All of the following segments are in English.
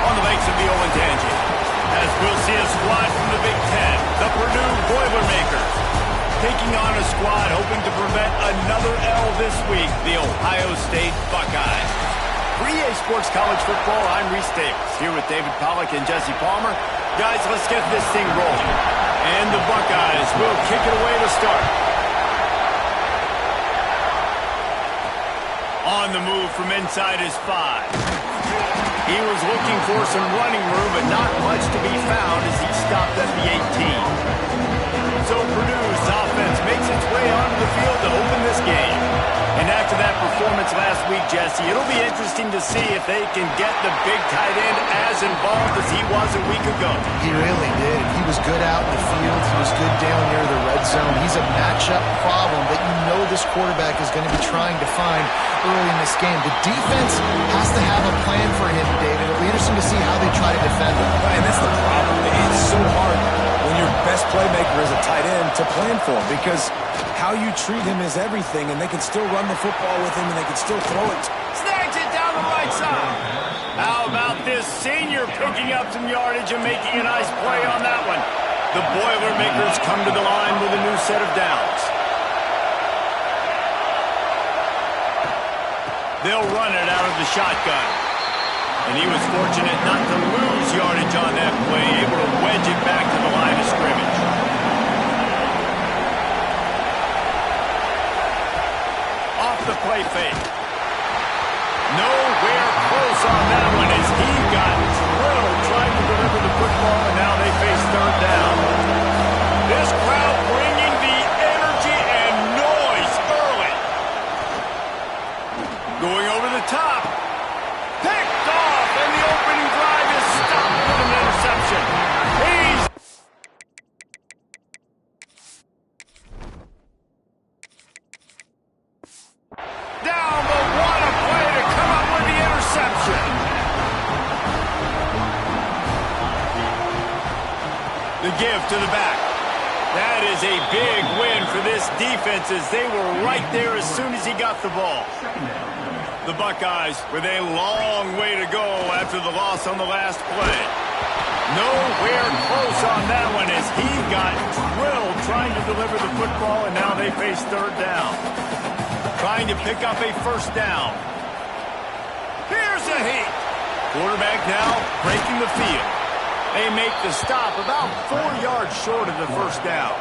on the banks of the Olentangy. As we'll see a squad from the Big Ten, the Purdue Boilermakers, taking on a squad hoping to prevent another L this week, the Ohio State Buckeyes. For EA Sports College Football, I'm Reese Davis, here with David Pollack and Jesse Palmer. Guys, let's get this thing rolling. And the Buckeyes will kick it away to start. On the move from inside his 5. He was looking for some running room, but not much to be found as he stopped at the 18. So Purdue's offense makes its way onto the field to open this game. And after that performance last week, Jesse, it'll be interesting to see if they can get the big tight end as involved as he was a week ago. He really did. He was good out in the field. He was good down near the red zone. He's a matchup problem that you know this quarterback is going to be trying to find early in this game. The defense has to have a plan for him, David. It'll be interesting to see how they try to defend him. And that's the problem. It's so hard when your best playmaker is a tight end to plan for him, because how you treat him is everything, and they can still run the football with him, and they can still throw it. Snags it down the right side. How about this senior picking up some yardage and making a nice play on that one? The Boilermakers come to the line with a new set of downs. They'll run it out of the shotgun. And he was fortunate not to lose yardage on that play, able to wedge it back to the line of scrimmage. Off the play fake. Nowhere close on that one as he got drilled trying to deliver the football, and now they face third down. This crowd bringing the energy and noise early. Going over the top. Picked off, and the opening drive is stopped with an interception. He's down, but what a play to come up with the interception. The give to the back. That is a big win for this defense as they were right there as soon as he got the ball. The Buckeyes with a long way to go after the loss on the last play. Nowhere close on that one as he got drilled trying to deliver the football, and now they face third down. Trying to pick up a first down. Here's a hit. Quarterback now breaking the field. They make the stop about 4 yards short of the first down.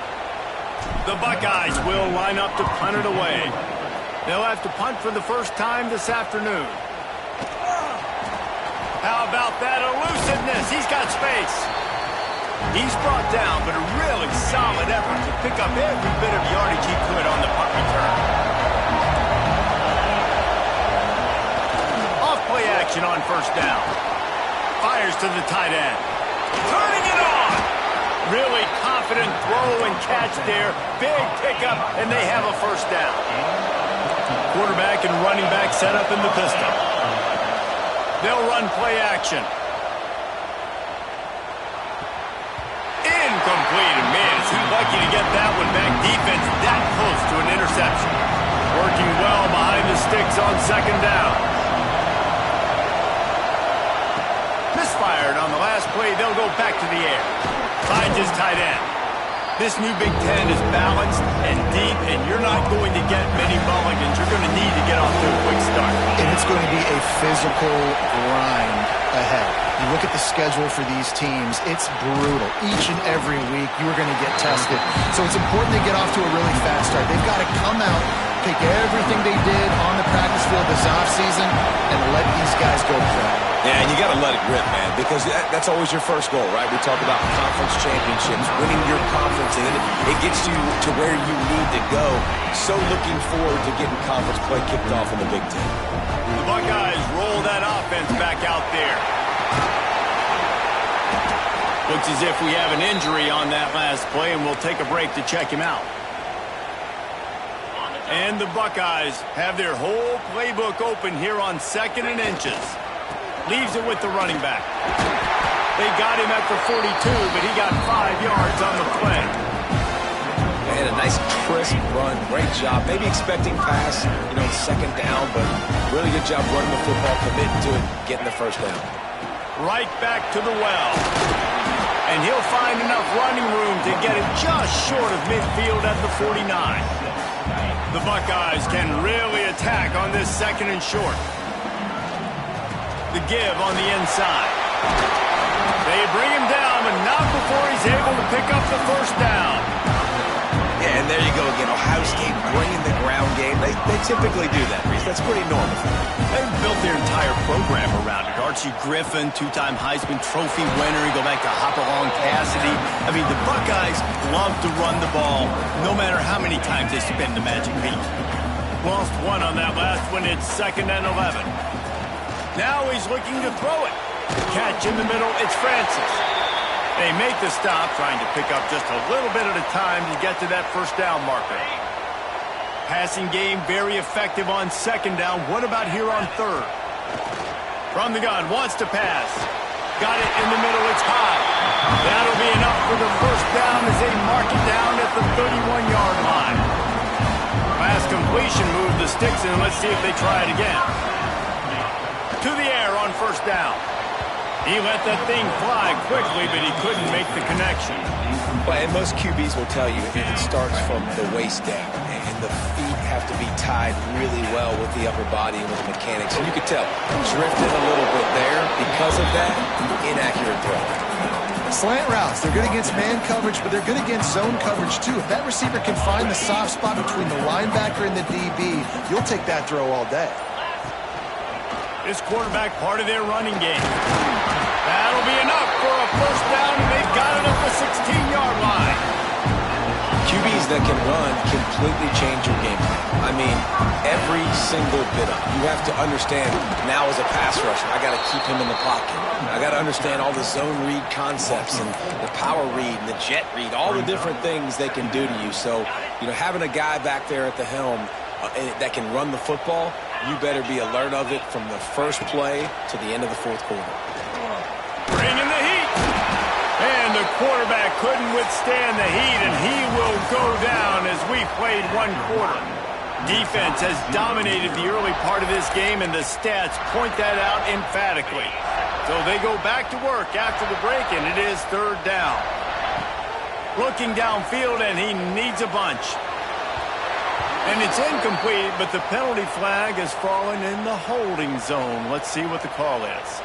The Buckeyes will line up to punt it away. They'll have to punt for the first time this afternoon. How about that elusiveness? He's got space. He's brought down, but a really solid effort to pick up every bit of yardage he could on the punt return. Off play action on first down. Fires to the tight end. Turning it on. Really confident throw and catch there. Big pickup, and they have a first down. Quarterback and running back set up in the pistol. They'll run play action. Incomplete. And man, is he lucky to get that one back. Defense that close to an interception. Working well behind the sticks on second down. Misfired on the last play. They'll go back to the air. Finds his tight end. This new Big Ten is balanced and deep, and you're not going to get many mulligans. You're going to need to get off to a quick start. And it's going to be a physical grind ahead. You look at the schedule for these teams, it's brutal. Each and every week, you are going to get tested. So it's important to get off to a really fast start. They've got to come out, take everything they did on the practice field this offseason, and let these guys go play. Yeah, and you got to let it rip, man, because that's always your first goal, right? We talk about conference championships, winning your conference, and it gets you to where you need to go. So looking forward to getting conference play kicked off in the Big Ten. The Buckeyes roll that offense back out there. Looks as if we have an injury on that last play, and we'll take a break to check him out. And the Buckeyes have their whole playbook open here on 2nd and inches. Leaves it with the running back. They got him at the 42, but he got 5 yards on the play. And a nice crisp run. Great job. Maybe expecting pass, second down, but really good job running the football, committing to it, getting the first down. right back to the well. And he'll find enough running room to get it just short of midfield at the 49. The Buckeyes can really attack on this 2nd and short. The give on the inside. They bring him down, but not before he's able to pick up the 1st down. Yeah, and there you go again. Ohio State bringing the ground game. They typically do that, Reese. That's pretty normal. They've built their entire program around it. Archie Griffin, 2-time Heisman Trophy winner. You go back to Hopalong Cassidy. I mean, the Buckeyes love to run the ball, no matter how many times they spin the magic beat. Lost one on that last one. It's 2nd and 11. Now he's looking to throw it. Catch in the middle. It's Francis. They make the stop, trying to pick up just a little bit at a time to get to that 1st down marker. Passing game very effective on 2nd down. What about here on 3rd? From the gun, wants to pass. Got it in the middle, it's high. That'll be enough for the 1st down as they mark it down at the 31-yard line. Last completion moved the sticks in. Let's see if they try it again. To the air on 1st down. He let that thing fly quickly, but he couldn't make the connection. Well, and most QBs will tell you it starts from the waist down, and the feet have to be tied really well with the upper body and with the mechanics. And you could tell, drifted a little bit there. Because of that, inaccurate throw. Slant routes, they're good against man coverage, but they're good against zone coverage too. If that receiver can find the soft spot between the linebacker and the DB, you'll take that throw all day. This quarterback part of their running game. That'll be enough for a 1st down, and they've got it at the 16-yard line. QBs that can run completely change your game plan. I mean, every single bit of it. You have to understand, now as a pass rusher, I got to keep him in the pocket. I got to understand all the zone read concepts and the power read and the jet read, all the different things they can do to you. So, having a guy back there at the helm that can run the football, you better be alert of it from the first play to the end of the 4th quarter. Bringing the heat. And the quarterback couldn't withstand the heat, and he will go down as we played 1 quarter. Defense has dominated the early part of this game, and the stats point that out emphatically. So they go back to work after the break, and it is 3rd down. Looking downfield, and he needs a bunch. And it's incomplete, but the penalty flag has fallen in the holding zone. Let's see what the call is.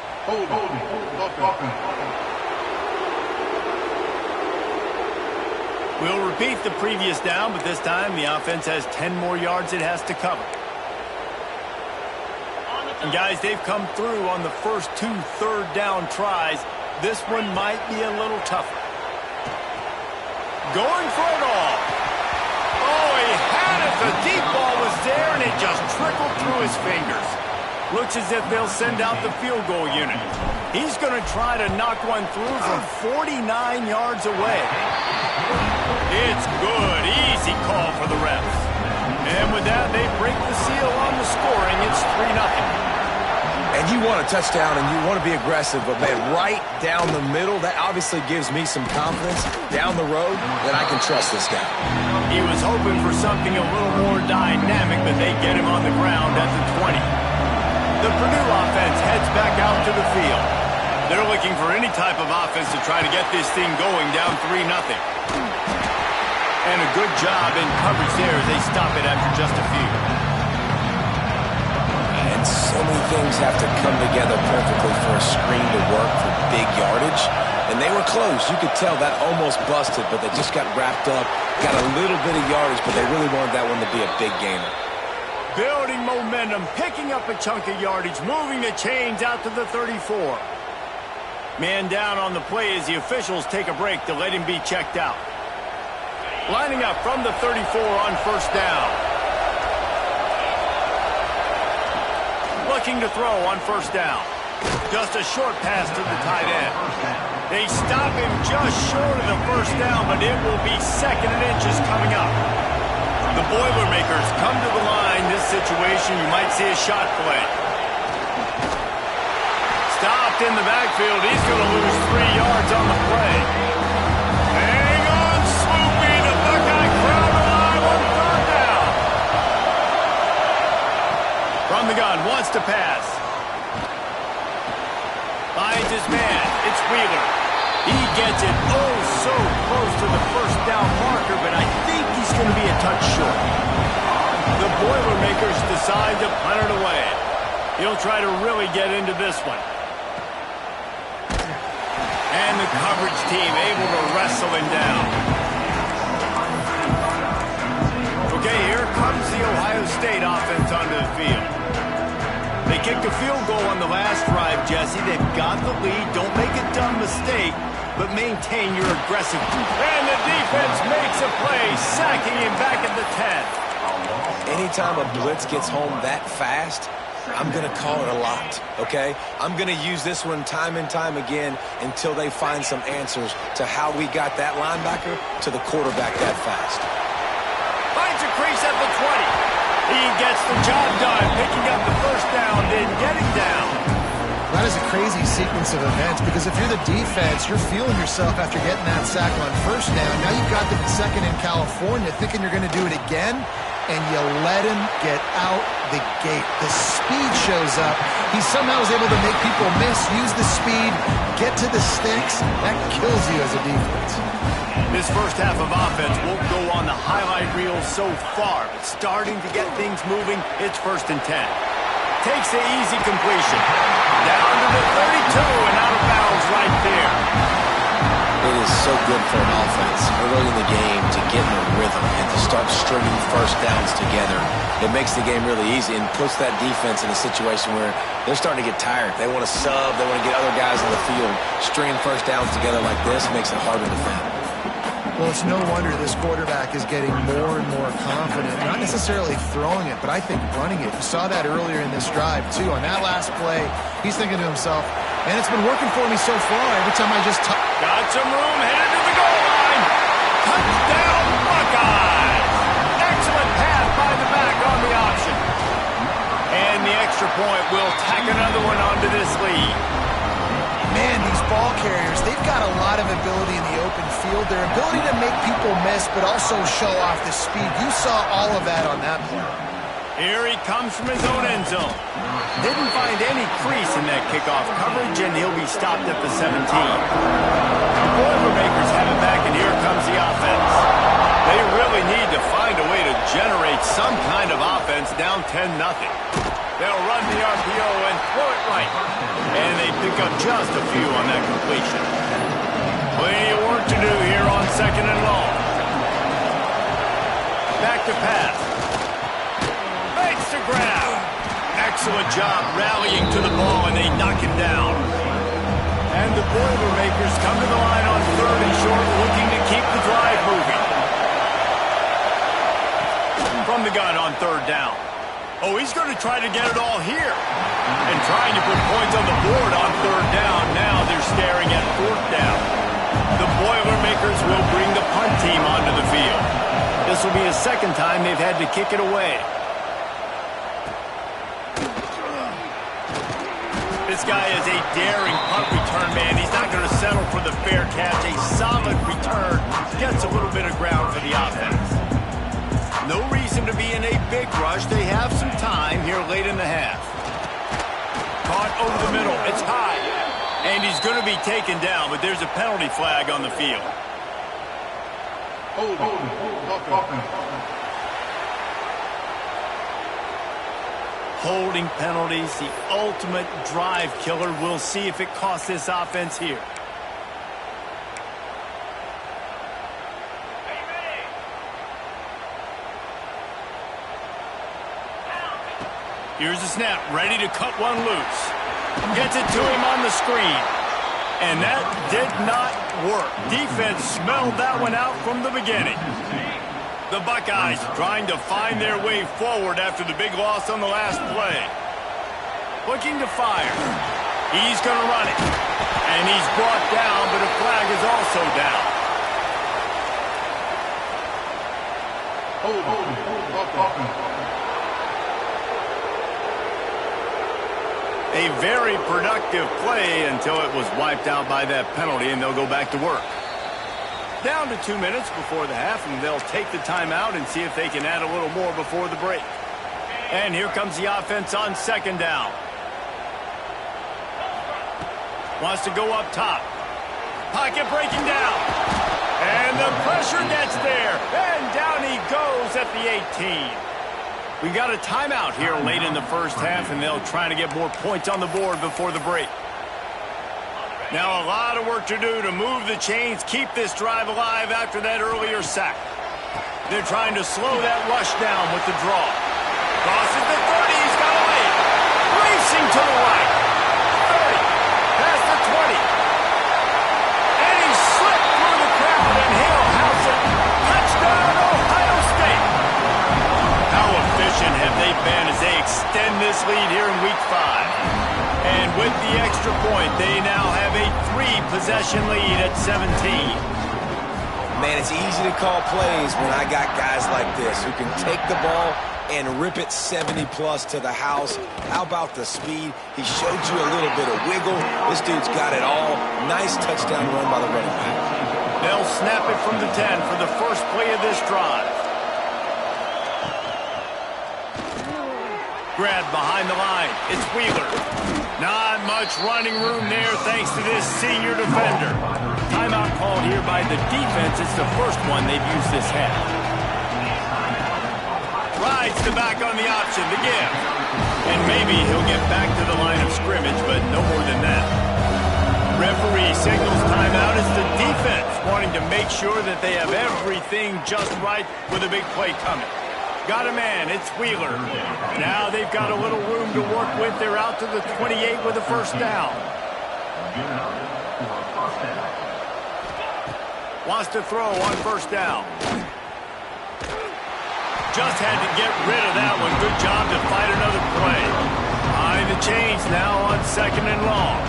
We'll repeat the previous down, but this time the offense has 10 more yards it has to cover. And guys, they've come through on the first 2 3rd down tries. This one might be a little tougher. Going for it all. Oh, he had it. The deep ball was there, and it just trickled through his fingers. Looks as if they'll send out the field goal unit. He's going to try to knock one through from 49 yards away. It's good. Easy call for the refs. And with that, they break the seal on the scoring. It's 3-0. And you want a touchdown and you want to be aggressive, but man, right down the middle, that obviously gives me some confidence down the road that I can trust this guy. He was hoping for something a little more dynamic, but they get him on the ground at the 20. The Purdue offense heads back out to the field. They're looking for any type of offense to try to get this thing going, down 3-0. And a good job in coverage there as they stop it after just a few. And so many things have to come together perfectly for a screen to work for big yardage. And they were close. You could tell that almost busted, but they just got wrapped up, got a little bit of yardage, but they really wanted that one to be a big gainer. Building momentum, picking up a chunk of yardage, moving the chains out to the 34. Man down on the play as the officials take a break to let him be checked out. Lining up from the 34 on 1st down. Looking to throw on 1st down. Just a short pass to the tight end. They stop him just short of the 1st down, but it will be 2nd and inches coming up. The Boilermakers come to the line. This situation, you might see a shot play. Stopped in the backfield. He's going to lose 3 yards on the play. Hang on, Swoopy. The Buckeye crowd alive on 3rd down. From the gun, wants to pass. Finds his man. It's Wheeler. He gets it oh so close to the first down marker, but I think he's going to be a touch short. The Boilermakers decide to punt it away. He'll try to really get into this one. And the coverage team able to wrestle him down. Okay, here comes the Ohio State offense onto the field. They kicked a field goal on the last drive, Jesse. They've got the lead. Don't make a dumb mistake, but maintain your aggressive. And the defense makes a play, sacking him back at the 10. Anytime a blitz gets home that fast, I'm going to call it a lot, okay? I'm going to use this one time and time again until they find some answers to how we got that linebacker to the quarterback that fast. Finds a crease at the 20. He gets the job done, picking up the first down, then getting down. That is a crazy sequence of events because if you're the defense, you're feeling yourself after getting that sack on first down. Now you've got them at second in California thinking you're going to do it again, and you let him get out the gate. The speed shows up. He somehow is able to make people miss, use the speed, get to the sticks. That kills you as a defense. This first half of offense won't go on the highlight reel so far, but starting to get things moving, it's 1st and 10. Takes the easy completion. Down to the 32 and out of bounds right there. It is so good for an offense early in the game to get in a rhythm and to start stringing first downs together. It makes the game really easy and puts that defense in a situation where they're starting to get tired. They want to sub. They want to get other guys on the field. Stringing first downs together like this makes it hard to defend. Well, it's no wonder this quarterback is getting more and more confident, not necessarily throwing it, but I think running it. You saw that earlier in this drive, too. On that last play, he's thinking to himself, man, it's been working for me so far. Every time I just... Got some room, headed to the goal line. Touchdown, Buckeyes. Excellent pass by the back on the option. And the extra point will tack another one onto this lead. Man, these ball carriers, they've got a lot of ability in the open field. Their ability to make people miss, but also show off the speed. You saw all of that on that play. Here he comes from his own end zone. Didn't find any crease in that kickoff coverage, and he'll be stopped at the 17. The Boilermakers have it back, and here comes the offense. They really need to find a way to generate some kind of offense down 10-0. They'll run the RPO and throw it right. And they pick up just a few on that completion. Plenty of work to do here on 2nd and long. Back to pass. Makes the grab. Excellent job rallying to the ball, and they knock him down. And the Boilermakers come to the line on 3rd and short, looking to keep the drive moving. From the gun on 3rd down. Oh, he's going to try to get it all here. And trying to put points on the board on 3rd down. Now they're staring at 4th down. The Boilermakers will bring the punt team onto the field. This will be the 2nd time they've had to kick it away. This guy is a daring punt return man. He's not going to settle for the fair catch. A solid return. Gets a little bit of ground for the offense. No reason to be in a big rush. They have some time here late in the half. Caught over the middle. It's high. And he's going to be taken down, but there's a penalty flag on the field. Holding penalties, the ultimate drive killer. We'll see if it costs this offense here. Here's the snap, ready to cut one loose. Gets it to him on the screen. And that did not work. Defense smelled that one out from the beginning. The Buckeyes trying to find their way forward after the big loss on the last play. Looking to fire. He's going to run it. And he's brought down, but a flag is also down. A very productive play until it was wiped out by that penalty, and they'll go back to work. Down to 2 minutes before the half, and they'll take the timeout and see if they can add a little more before the break. And here comes the offense on 2nd down. Wants to go up top. Pocket breaking down. And the pressure gets there. And down he goes at the 18. We got a timeout here late in the first half, and they'll try to get more points on the board before the break. Now a lot of work to do to move the chains, keep this drive alive after that earlier sack. They're trying to slow that rush down with the draw. Crosses the 30, he's got a lead. Racing to the right. 30, past the 20. And he slipped through the crowd, and he'll house it. Touchdown, Ohio State. How efficient have they been as they extend this lead here in Week 5? And with the extra point, they now have a 3-possession lead at 17. Man, it's easy to call plays when I got guys like this who can take the ball and rip it 70-plus to the house. How about the speed? He showed you a little bit of wiggle. This dude's got it all. Nice touchdown run by the running back. They'll snap it from the 10 for the first play of this drive. Grabbed behind the line. It's Wheeler. Not much running room there thanks to this senior defender. Timeout called here by the defense. It's the first one they've used this half. Rides the back on the option, the give. And maybe he'll get back to the line of scrimmage, but no more than that. Referee signals timeout. It's the defense wanting to make sure that they have everything just right with a big play coming. Got a man, it's Wheeler. Now they've got a little room to work with. They're out to the 28 with a first down. Wants to throw on first down. Just had to get rid of that one. Good job to fight another play. Behind the chains now on 2nd and long.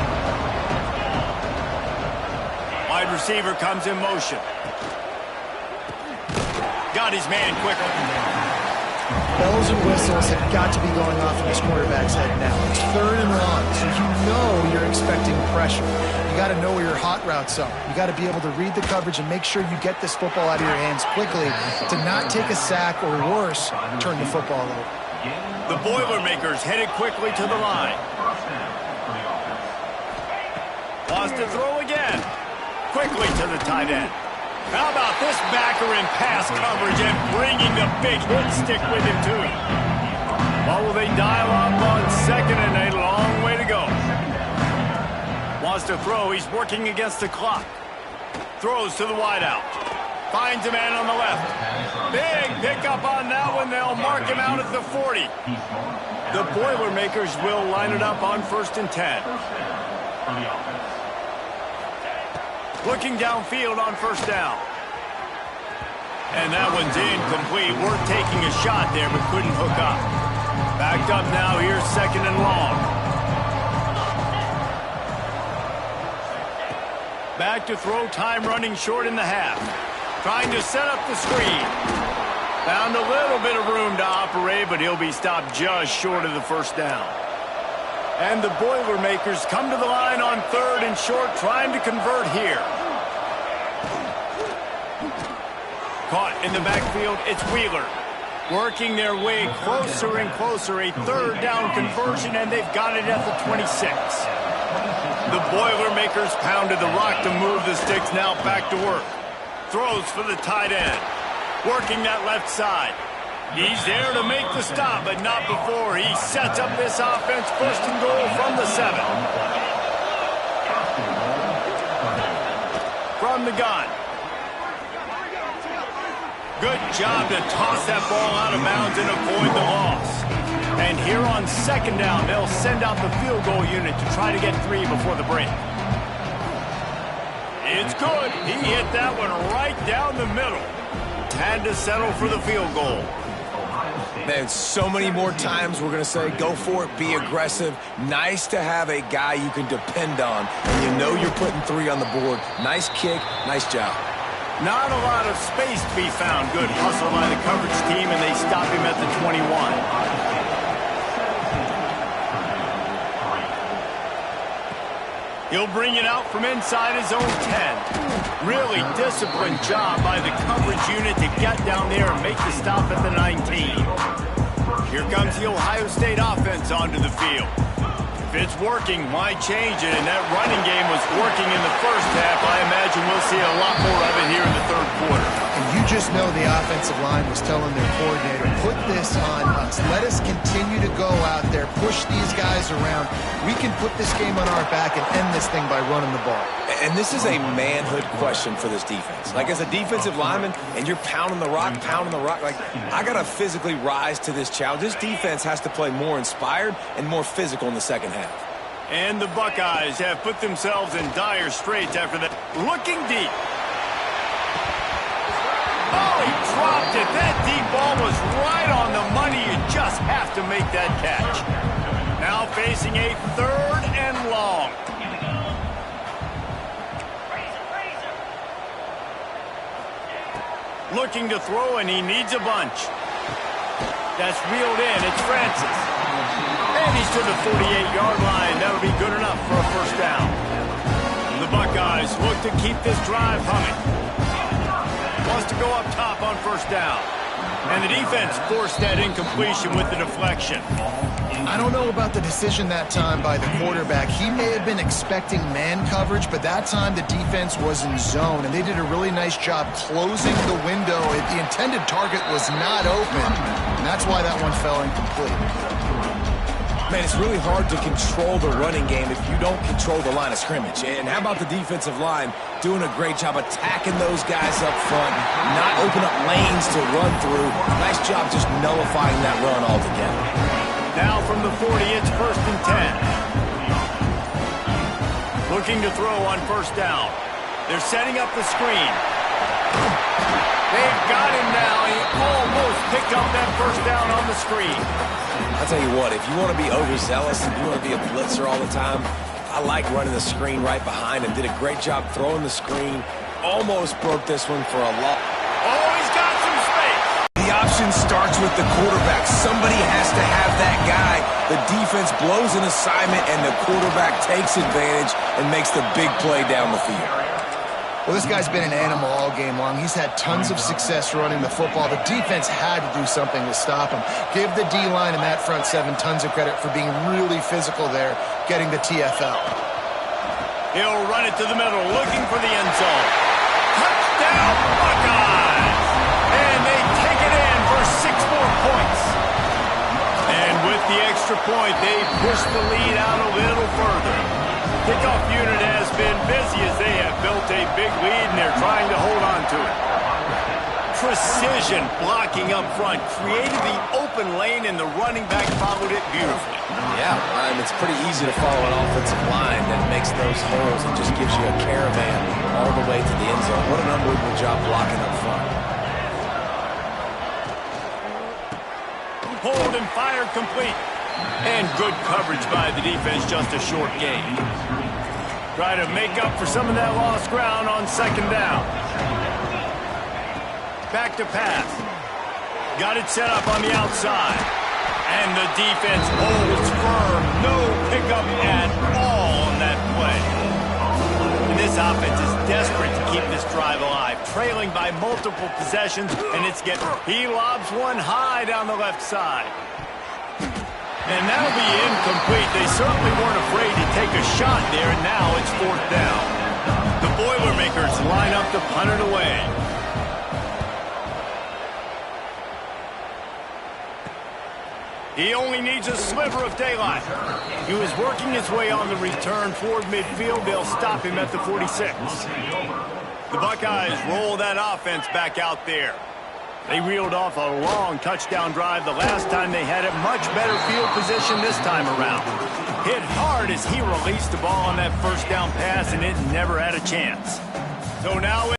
Wide receiver comes in motion. Got his man quickly. Bells and whistles have got to be going off in this quarterback's head now. It's 3rd and long, so you know you're expecting pressure. You got to know where your hot routes are. You got to be able to read the coverage and make sure you get this football out of your hands quickly to not take a sack or worse, turn the football over. The Boilermakers headed quickly to the line. Wants to throw again. Quickly to the tight end. How about this backer in pass coverage and bringing the big hit stick with him to him? What will they dial up on 2nd and a long way to go? Wants to throw. He's working against the clock. Throws to the wideout. Finds a man on the left. Big pickup on that one. They'll mark him out at the 40. The Boilermakers will line it up on 1st and 10. Looking downfield on first down. And that one's incomplete. Worth taking a shot there, but couldn't hook up. Backed up now. Here's 2nd and long. Back to throw. Time running short in the half. Trying to set up the screen. Found a little bit of room to operate, but he'll be stopped just short of the first down. And the Boilermakers come to the line on 3rd and short, trying to convert here. Caught in the backfield, it's Wheeler. Working their way closer and closer, a 3rd down conversion, and they've got it at the 26. The Boilermakers pounded the rock to move the sticks, now back to work. Throws for the tight end. Working that left side. He's there to make the stop, but not before. He sets up this offense, 1st and goal from the 7. From the gun. Good job to toss that ball out of bounds and avoid the loss. And here on 2nd down, they'll send out the field goal unit to try to get 3 before the break. It's good. He hit that one right down the middle. Had to settle for the field goal. Man, so many more times we're going to say, go for it, be aggressive. Nice to have a guy you can depend on, and you know you're putting 3 on the board. Nice kick, nice job. Not a lot of space to be found. Good hustle by the coverage team, and they stop him at the 21. He'll bring it out from inside his own 10. Really disciplined job by the coverage unit to get down there and make the stop at the 19. Here comes the Ohio State offense onto the field. If it's working, why change it? And that running game was working in the first half. I imagine we'll see a lot more of it here in the third quarter. And you just know the offensive line was telling their coordinator, put this on us. Let us continue to go out there, push these guys around. We can put this game on our back and end this thing by running the ball. And this is a manhood question for this defense. Like, as a defensive lineman, and you're pounding the rock, like, I got to physically rise to this challenge. This defense has to play more inspired and more physical in the second half. And the Buckeyes have put themselves in dire straits after that. Looking deep. Oh, he dropped it. That deep ball was right on the money. You just have to make that catch. Now facing a 3rd and long. Looking to throw, and he needs a bunch. That's reeled in. It's Francis. And he's to the 48-yard line. That'll be good enough for a first down. The Buckeyes look to keep this drive humming. Wants to go up top on first down. And the defense forced that incompletion with the deflection. I don't know about the decision that time by the quarterback. He may have been expecting man coverage, but that time the defense was in zone, and they did a really nice job closing the window. The intended target was not open, and that's why that one fell incomplete. Man, it's really hard to control the running game if you don't control the line of scrimmage. And how about the defensive line doing a great job attacking those guys up front, not open up lanes to run through. Nice job just nullifying that run altogether. Now from the 40, it's 1st and 10. Looking to throw on first down. They're setting up the screen. They've got him now. He almost picked up that first down on the screen. I'll tell you what, if you want to be overzealous and you want to be a blitzer all the time, I like running the screen right behind him. Did a great job throwing the screen. Almost broke this one for a loss. Oh, he's got some space. The option starts with the quarterback. Somebody has to have that guy. The defense blows an assignment, and the quarterback takes advantage and makes the big play down the field. Well, this guy's been an animal all game long. He's had tons of success running the football. The defense had to do something to stop him. Give the D-line and that front seven tons of credit for being really physical there, getting the TFL. He'll run it to the middle, looking for the end zone. Touchdown, Buckeyes! And they take it in for 6 more points. And with the extra point, they push the lead out a little further. Kickoff unit has been busy as they have built a big lead, and they're trying to hold on to it. Precision blocking up front created the open lane, and the running back followed it beautifully. Yeah, it's pretty easy to follow an offensive line that makes those holes and just gives you a caravan all the way to the end zone. What an unbelievable job blocking up front. Hold and fire complete. And good coverage by the defense, just a short gain. Try to make up for some of that lost ground on second down. Back to pass. Got it set up on the outside. And the defense holds firm. No pickup at all on that play. And this offense is desperate to keep this drive alive. Trailing by multiple possessions, and it's getting... He lobs one high down the left side. And that'll be incomplete. They certainly weren't afraid to take a shot there, and now it's 4th down. The Boilermakers line up to punt it away. He only needs a sliver of daylight. He was working his way on the return toward midfield. They'll stop him at the 46. The Buckeyes roll that offense back out there. They reeled off a long touchdown drive the last time they had it. Much better field position this time around. Hit hard as he released the ball on that first down pass, and it never had a chance. So now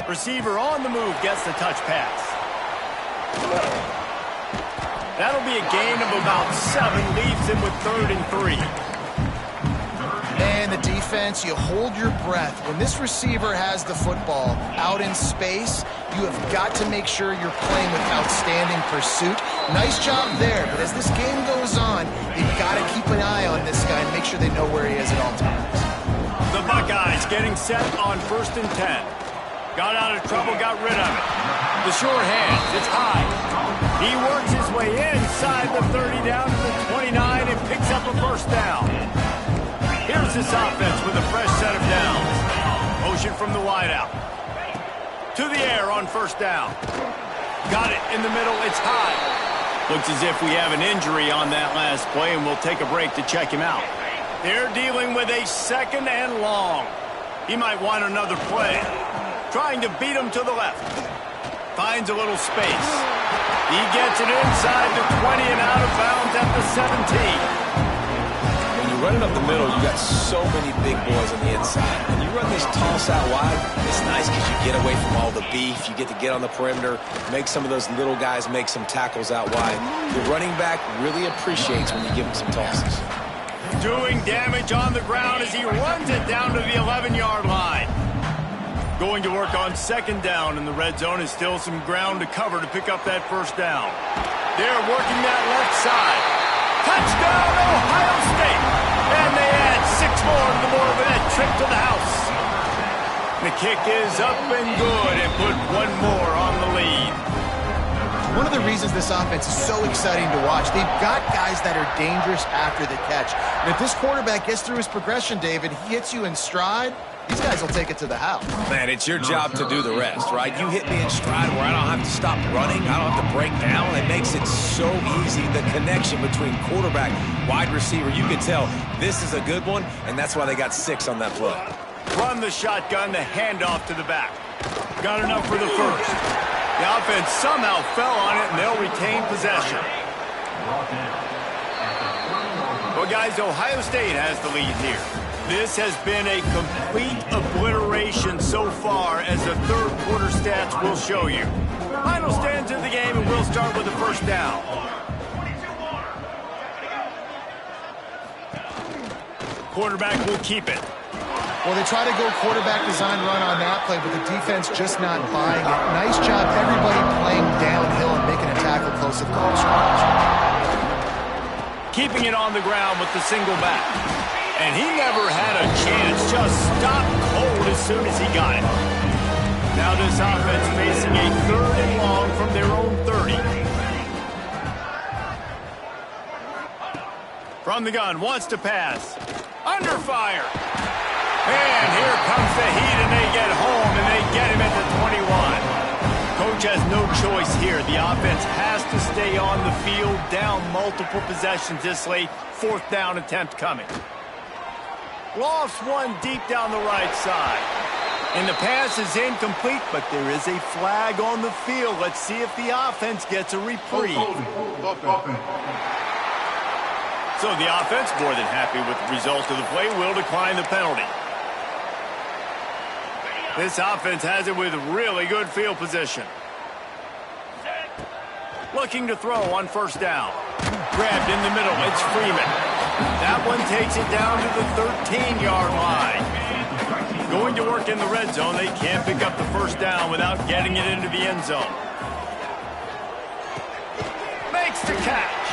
receiver on the move gets the touch pass. That'll be a gain of about 7, leaves him with 3rd and 3. And the defense, you hold your breath. When this receiver has the football out in space, you have got to make sure you're playing with outstanding pursuit. Nice job there, but as this game goes on, you've got to keep an eye on this guy and make sure they know where he is at all times. The Buckeyes getting set on 1st and 10. Got out of trouble, got rid of it. The short hands, it's high. He works his way inside the 30 down to the 29. a first down. Here's this offense with a fresh set of downs. Motion from the wideout. To the air on first down. Got it in the middle. It's high. Looks as if we have an injury on that last play, and we'll take a break to check him out. They're dealing with a 2nd and long. He might want another play. Trying to beat him to the left. Finds a little space. He gets it inside the 20 and out of bounds at the 17. When you're running up the middle, you got so many big boys on the inside. When you run this toss out wide, it's nice because you get away from all the beef. You get to get on the perimeter, make some of those little guys make some tackles out wide. The running back really appreciates when you give him some tosses. Doing damage on the ground as he runs it down to the 11-yard line. Going to work on 2nd down, and the red zone is still some ground to cover to pick up that first down. They're working that left side. Touchdown, Ohio State! And they add 6 more to the board with that trip to the house. The kick is up and good, and put 1 more on the lead. One of the reasons this offense is so exciting to watch, they've got guys that are dangerous after the catch. And if this quarterback gets through his progression, David, he hits you in stride, these guys will take it to the house. Man, it's your job to do the rest, right? You hit me in stride where I don't have to stop running. I don't have to break down. It makes it so easy. The connection between quarterback, wide receiver, you can tell this is a good one, and that's why they got 6 on that play. Run the shotgun, the handoff to the back. Got enough for the first. The offense somehow fell on it, and they'll retain possession. Well, guys, Ohio State has the lead here. This has been a complete obliteration so far, as the third quarter stats will show you. Final stands in the game, and we'll start with the first down. Quarterback will keep it. Well, they try to go quarterback design run on that play, but the defense just not buying it. Nice job, everybody playing downhill and making a tackle close to the goal scrimmage. Keeping it on the ground with the single back. And he never had a chance, just stopped cold as soon as he got it. Now this offense facing a 3rd and long from their own 30. From the gun, wants to pass. Under fire. And here comes the heat, and they get home, and they get him at the 21. Coach has no choice here. The offense has to stay on the field, down multiple possessions this late. 4th down attempt coming. Lost one deep down the right side. And the pass is incomplete, but there is a flag on the field. Let's see if the offense gets a reprieve. So the offense, more than happy with the result of the play, will decline the penalty. This offense has it with really good field position. Looking to throw on first down. Grabbed in the middle. It's Freeman. That one takes it down to the 13-yard line. Going to work in the red zone. They can't pick up the first down without getting it into the end zone. Makes the catch.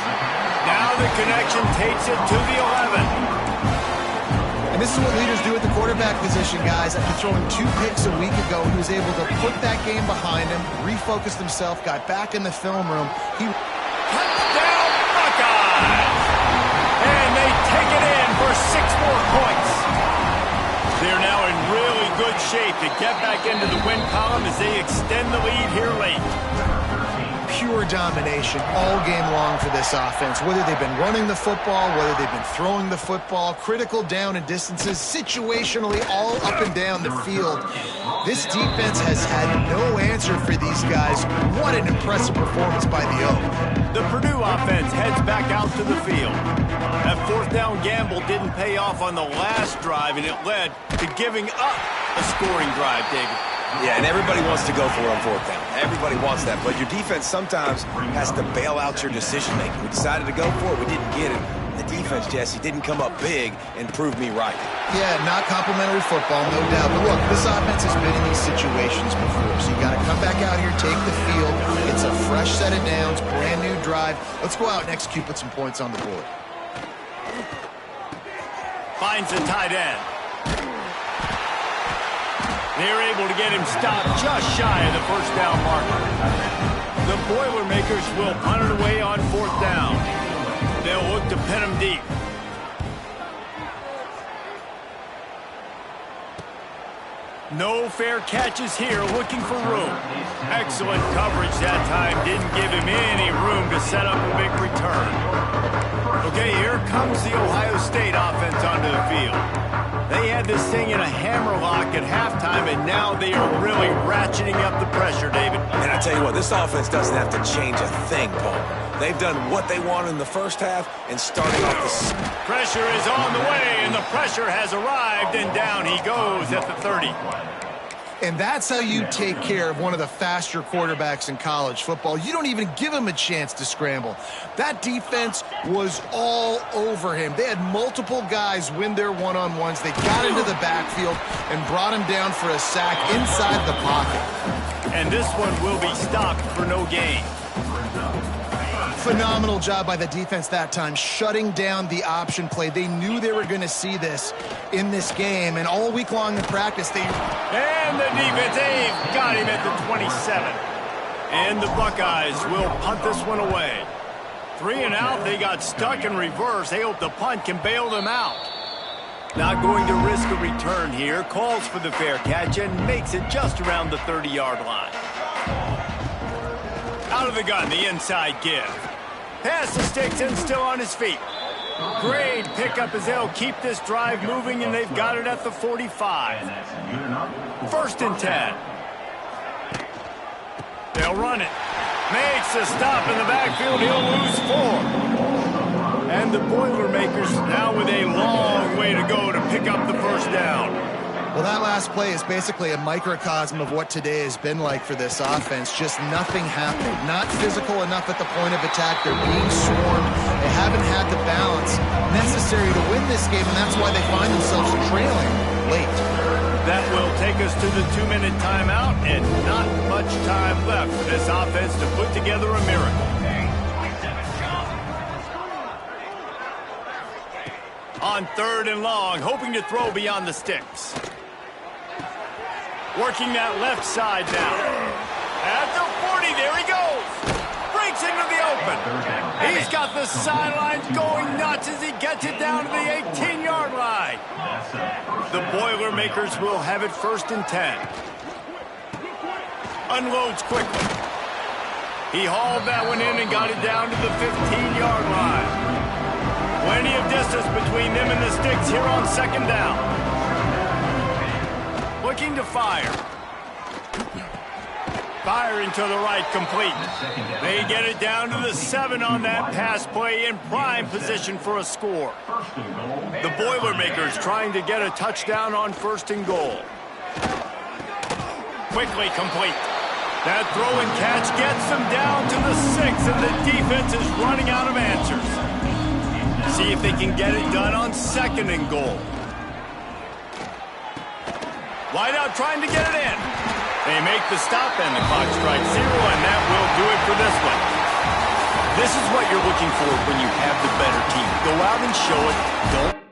Now the connection takes it to the 11. And this is what leaders do at the quarterback position, guys. After throwing 2 picks a week ago, he was able to put that game behind him, refocused himself, got back in the film room. Touchdown, Buckeyes! And they take it in for 6 more points. They're now in really good shape to get back into the win column as they extend the lead here late. Pure domination all game long for this offense. Whether they've been running the football, whether they've been throwing the football, critical down and distances, situationally all up and down the field. This defense has had no answer for these guys. What an impressive performance by the O. The Purdue offense heads back out to the field. That 4th down gamble didn't pay off on the last drive, and it led to giving up a scoring drive, David. Yeah, and everybody wants to go for it on 4th down. Everybody wants that, but your defense sometimes has to bail out your decision-making. We decided to go for it. We didn't get it. The defense, Jesse, didn't come up big and prove me right. Yeah, not complimentary football, no doubt. But look, this offense has been in these situations before, so you got to come back out here, take the field. It's a fresh set of downs, brand new drive. Let's go out and execute, put some points on the board. Finds the tight end. They're able to get him stopped just shy of the first down marker. The Boilermakers will punt it away on 4th down. They'll look to pin him deep. No fair catches here, looking for room. Excellent coverage that time. Didn't give him any room to set up a big return. Okay, here comes the Ohio State offense onto the field. They had this thing in a hammerlock at halftime, and now they are really ratcheting up the pressure, David. And I tell you what, this offense doesn't have to change a thing, Paul. They've done what they wanted in the first half, and starting off the... Pressure is on the way, and the pressure has arrived, and down he goes at the 30. And that's how you take care of one of the faster quarterbacks in college football. You don't even give him a chance to scramble. That defense was all over him. They had multiple guys win their one-on-ones. They got into the backfield and brought him down for a sack inside the pocket. And this one will be stopped for no gain. Phenomenal job by the defense that time, shutting down the option play. They knew they were going to see this in this game, and all week long in practice, they... And the defense, they've got him at the 27. And the Buckeyes will punt this one away. 3 and out, they got stuck in reverse. They hope the punt can bail them out. Not going to risk a return here. Calls for the fair catch and makes it just around the 30-yard line. Out of the gun, the inside give. Pass to sticks and still on his feet. Great pickup as they'll keep this drive moving, and they've got it at the 45. 1st and 10. They'll run it. Makes a stop in the backfield. He'll lose 4. And the Boilermakers now with a long way to go to pick up the first down. Well, that last play is basically a microcosm of what today has been like for this offense. Just nothing happening. Not physical enough at the point of attack. They're being swarmed. They haven't had the balance necessary to win this game, and that's why they find themselves trailing late. That will take us to the 2-minute timeout, and not much time left for this offense to put together a miracle. On 3rd and long, hoping to throw beyond the sticks. Working that left side now. At the 40, there he goes. Breaks into the open. He's got the sidelines going nuts as he gets it down to the 18-yard line. The Boilermakers will have it 1st and 10. Unloads quickly. He hauled that one in and got it down to the 15-yard line. Plenty of distance between them and the sticks here on 2nd down. Looking to fire. Firing to the right, complete. They get it down to the 7 on that pass play, in prime position for a score. The Boilermakers trying to get a touchdown on 1st and goal. Quickly complete. That throw and catch gets them down to the 6, and the defense is running out of answers. See if they can get it done on 2nd and goal. Wide out trying to get it in. They make the stop and the clock strikes 0, and that will do it for this one. This is what you're looking for when you have the better team. Go out and show it. Don't